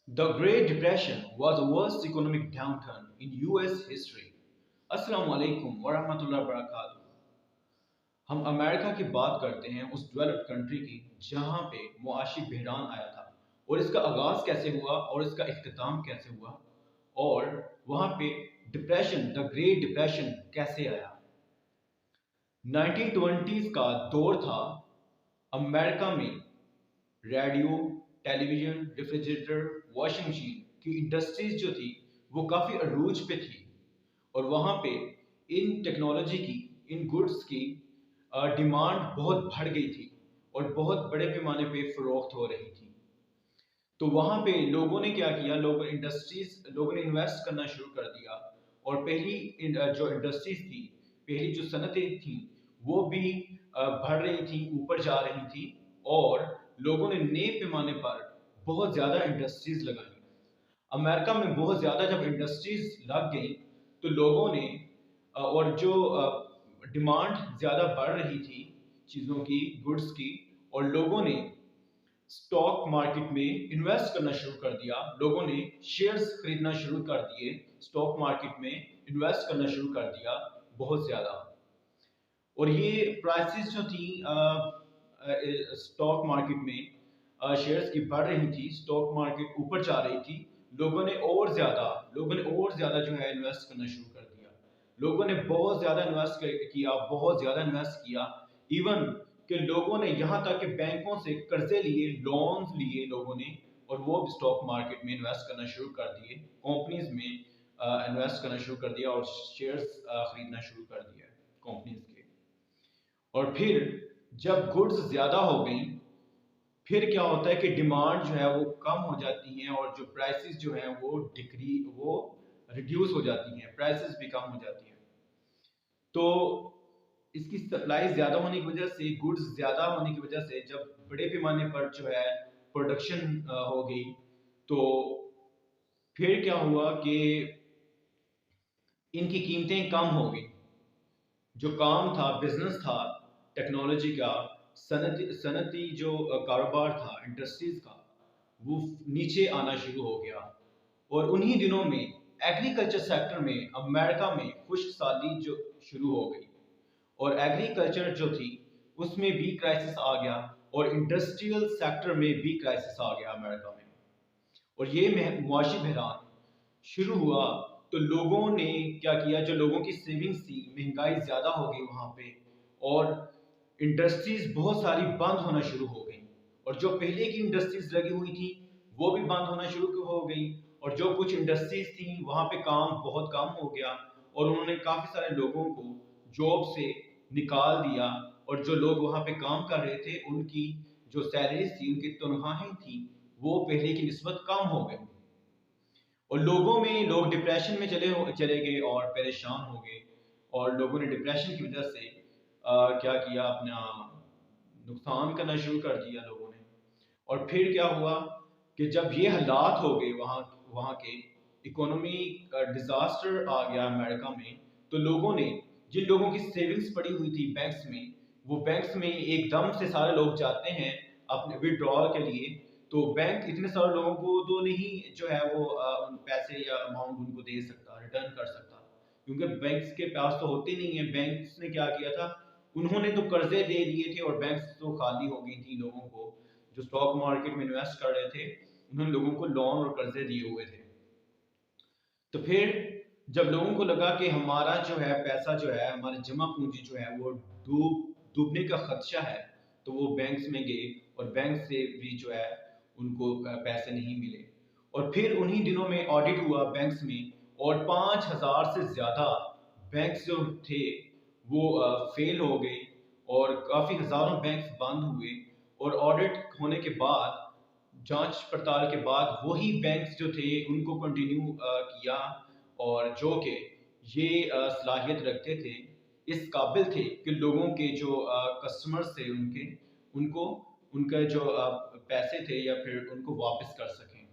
The Great Depression was the worst economic downturn in US history. Assalamu alaikum wa rahmatullahi wa barakatuh. हम America की बात करते हैं, उस डेवलप्ड कंट्री की जहां पे मुआशी बहरान आया था और इसका आगाज कैसे हुआ और इसका इख्तिताम कैसे हुआ और वहां पे डिप्रेशन, द ग्रेट डिप्रेशन कैसे आया। 1920s का दौर था। अमेरिका में radio, television, refrigerator, washing machine की इंडस्ट्रीज जो थी वो काफ़ी अरूज पे थी और वहाँ पे इन टेक्नोलॉजी की, इन गुड्स की डिमांड बहुत बढ़ गई थी और बहुत बड़े पैमाने पे फरोख्त हो रही थी। तो वहाँ पे लोगों ने क्या किया, लोगों ने इन्वेस्ट करना शुरू कर दिया और जो इंडस्ट्रीज थी, पहली जो सनतें थी वो भी बढ़ रही थी, ऊपर जा रही थी और लोगों ने नए पैमाने पर बहुत ज़्यादा इंडस्ट्रीज लगाई। अमेरिका में बहुत ज़्यादा जब इंडस्ट्रीज लग गई तो लोगों ने और जो डिमांड ज़्यादा बढ़ रही थी चीज़ों की, गुड्स की, और लोगों ने स्टॉक मार्केट में इन्वेस्ट करना शुरू कर दिया। लोगों ने शेयर्स खरीदना शुरू कर दिए, स्टॉक मार्केट में इन्वेस्ट करना शुरू कर दिया बहुत ज़्यादा। और ये प्राइसेस जो थी स्टॉक मार्केट में शेयर्स की बढ़ रही थी, स्टॉक मार्केट ऊपर जा रही थी। लोगों ने और ज़्यादा जो है इन्वेस्ट करना शुरू कर दिया। लोगों ने बहुत ज़्यादा किया, बहुत ज़्यादा इन्वेस्ट किया। इवन कि लोगों ने यहाँ तक कि बैंकों से कर्जे लिए, लोन्स लिए लोगों ने, और वो भी स्टॉक मार्केट में इन्वेस्ट करना शुरू कर दिए, कंपनीज में इन्वेस्ट करना शुरू कर दिया और शेयर्स खरीदना शुरू कर दिया कंपनीज के। और फिर जब गुड्स ज़्यादा हो गई, फिर क्या होता है कि डिमांड जो है वो कम हो जाती है और जो प्राइसेस जो है वो रिड्यूस हो जाती हैं, प्राइसेस भी कम हो जाती हैं। तो इसकी सप्लाई ज़्यादा होने की वजह से, गुड्स ज़्यादा होने की वजह से, जब बड़े पैमाने पर जो है प्रोडक्शन हो गई, तो फिर क्या हुआ कि इनकी कीमतें कम हो गई। जो काम था, बिजनेस था टेक्नोलॉजी का, सनती जो कारोबार था इंडस्ट्रीज का, वो नीचे आना शुरू हो गया। और उन्हीं दिनों में एग्रीकल्चर सेक्टर में अमेरिका में खुश्क साली जो शुरू हो गई और एग्रीकल्चर जो थी उसमें भी क्राइसिस आ गया और इंडस्ट्रियल सेक्टर में भी क्राइसिस आ गया अमेरिका में। और ये मुआशी बहरान शुरू हुआ तो लोगों ने क्या किया, जो लोगों की सेविंग्स थी, महंगाई ज़्यादा हो गई वहाँ पे और इंडस्ट्रीज बहुत सारी बंद होना शुरू हो गई और जो पहले की इंडस्ट्रीज लगी हुई थी वो भी बंद होना शुरू हो गई और जो कुछ इंडस्ट्रीज थी वहाँ पे काम बहुत कम हो गया और उन्होंने काफ़ी सारे लोगों को जॉब से निकाल दिया और जो लोग वहाँ पे काम कर रहे थे उनकी जो सैलरीज थी, उनकी तनख्वाहें थी, वो पहले की निस्बत कम हो गई और लोग डिप्रेशन में चले गए और परेशान हो गए और लोगों ने डिप्रेशन की वजह से क्या किया, अपना नुकसान करना शुरू कर दिया लोगों ने। और फिर क्या हुआ कि जब ये हालात हो गए, वहाँ वहाँ के इकोनॉमी डिजास्टर आ गया अमेरिका में, तो लोगों ने, जिन लोगों की सेविंग्स पड़ी हुई थी बैंक्स में, वो बैंक्स में एकदम से सारे लोग जाते हैं अपने विड्रॉल के लिए। तो बैंक इतने सारे लोगों को तो नहीं जो है वो उन पैसे या अमाउंट उनको दे सकता, रिटर्न कर सकता, क्योंकि बैंक्स के पास तो होते नहीं है। बैंक्स ने क्या किया था, उन्होंने तो कर्जे दे दिए थे और बैंक्स तो खाली हो गई थी। लोगों को जो स्टॉक मार्केट में इन्वेस्ट कर रहे थे उन्होंने लोगों को लोन और कर्जे दिए हुए थे। तो फिर जब लोगों को लगा कि हमारा जो है पैसा जो है, हमारी जमा पूंजी जो है वो डूबने का खदशा है, तो वो बैंक्स में गए और बैंक से भी जो है उनको पैसे नहीं मिले। और फिर उन्हीं दिनों में ऑडिट हुआ बैंक्स में और 5,000 से ज़्यादा बैंक्स जो थे वो फेल हो गए और काफ़ी हज़ारों बैंक्स बंद हुए। और ऑडिट होने के बाद, जांच पड़ताल के बाद, वही बैंक्स जो थे उनको कंटिन्यू किया और जो कि ये सलाहियत रखते थे, इस काबिल थे कि लोगों के जो कस्टमर्स थे उनको उनका जो पैसे थे या फिर उनको वापस कर सकें।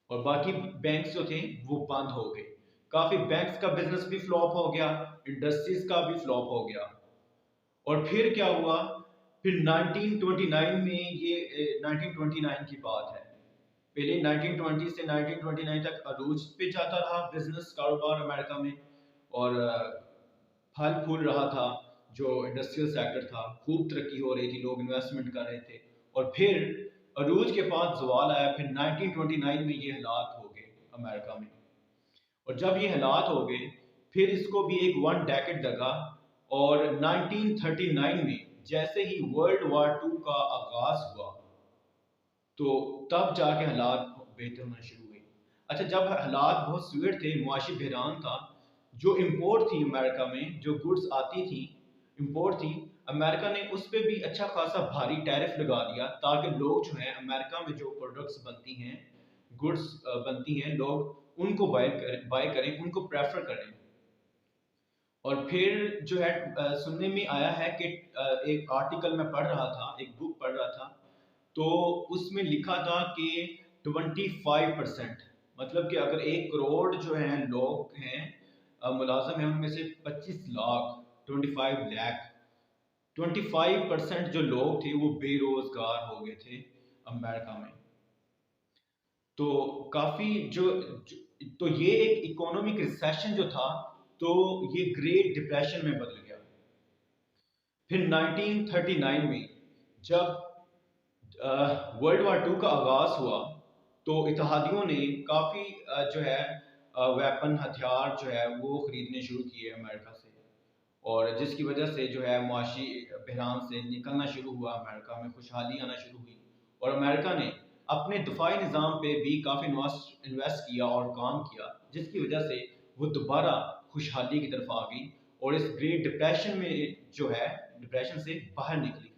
और बाकी बैंक्स जो थे वो बंद हो गए। काफ़ी बैंक्स का बिजनेस भी फ्लॉप हो गया, इंडस्ट्रीज का भी फ्लॉप हो गया। और फिर क्या हुआ, फिर 1929 में, ये 1929 की बात है, पहले 1920 से 1929 तक अरूज पे जाता रहा बिजनेस कारोबार अमेरिका में, और फल फूल रहा था। जो इंडस्ट्रियल सेक्टर था खूब तरक्की हो रही थी, लोग इन्वेस्टमेंट कर रहे थे। और फिर अरूज के पास जवाल आया, फिर 1929 में ये हालात हो गए अमेरिका में। और जब ये हालात हो गए फिर इसको भी एक वन डेकेड लगा, और 1939 में जैसे ही वर्ल्ड वार टू का आगाज हुआ तो तब जाके हालात बेहतर होना शुरू हुए। अच्छा, जब हालात बहुत सीवियर थे, मुआशी बहरान था, जो इम्पोर्ट थी अमेरिका में, जो गुड्स आती थी इम्पोर्ट थी, अमेरिका ने उस पर भी अच्छा खासा भारी टैरिफ लगा दिया, ताकि लोग जो हैं अमेरिका में जो प्रोडक्ट्स बनती हैं, गुड्स बनती हैं, लोग उनको बाय करें, उनको प्रेफर करें। और फिर जो है सुनने में आया है कि एक आर्टिकल मैं पढ़ रहा था, एक बुक पढ़ रहा था, तो उसमें लिखा था कि 25%, मतलब कि अगर 1 करोड़ जो हैं लोग हैं मुलाजम हैं, उनमें से 25 लाख, 25 लाख, 25% जो लोग थे वो बेरोजगार हो गए थे अमेरिका में। तो काफी तो ये एक इकोनॉमिक रिसेशन जो था, तो ये ग्रेट डिप्रेशन में बदल गया। फिर 1939 में जब वर्ल्ड वार टू का आगाज हुआ तो इत्तेहादियों ने काफ़ी जो है वेपन हथियार जो है वो खरीदने शुरू किए अमेरिका से, और जिसकी वजह से जो है मुआशी बहरान से निकलना शुरू हुआ, अमेरिका में खुशहाली आना शुरू हुई। और अमेरिका ने अपने दिफाई निज़ाम पे भी काफ़ी इन्वेस्ट किया और काम किया, जिसकी वजह से वो दोबारा खुशहाली की तरफ आ गई और इस ग्रेट डिप्रेशन में जो है डिप्रेशन से बाहर निकली।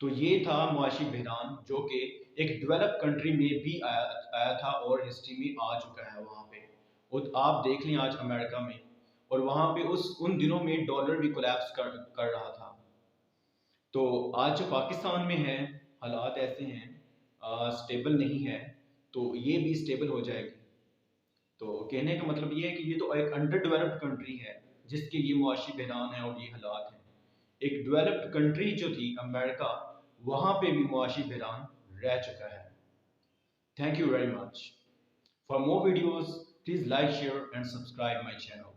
तो ये था मुआशी बहरान, जो कि एक डेवलप कंट्री में भी आया था और हिस्ट्री में आ चुका है वहाँ पे। और आप देख लें आज अमेरिका में, और वहाँ पे उन दिनों में डॉलर भी कोलैप्स कर रहा था। तो आज जो पाकिस्तान में है, हालात ऐसे हैं, स्टेबल नहीं है, तो ये भी स्टेबल हो जाएगी। तो कहने का मतलब ये है कि ये तो एक अंडर डेवलप्ड कंट्री है, जिसके ये मुआशी बहरान है और ये हालात हैं। एक डेवलप्ड कंट्री जो थी अमेरिका, वहाँ पे भी मुआशी बहरान रह चुका है। Thank you very much. For more videos please like, share and subscribe my channel.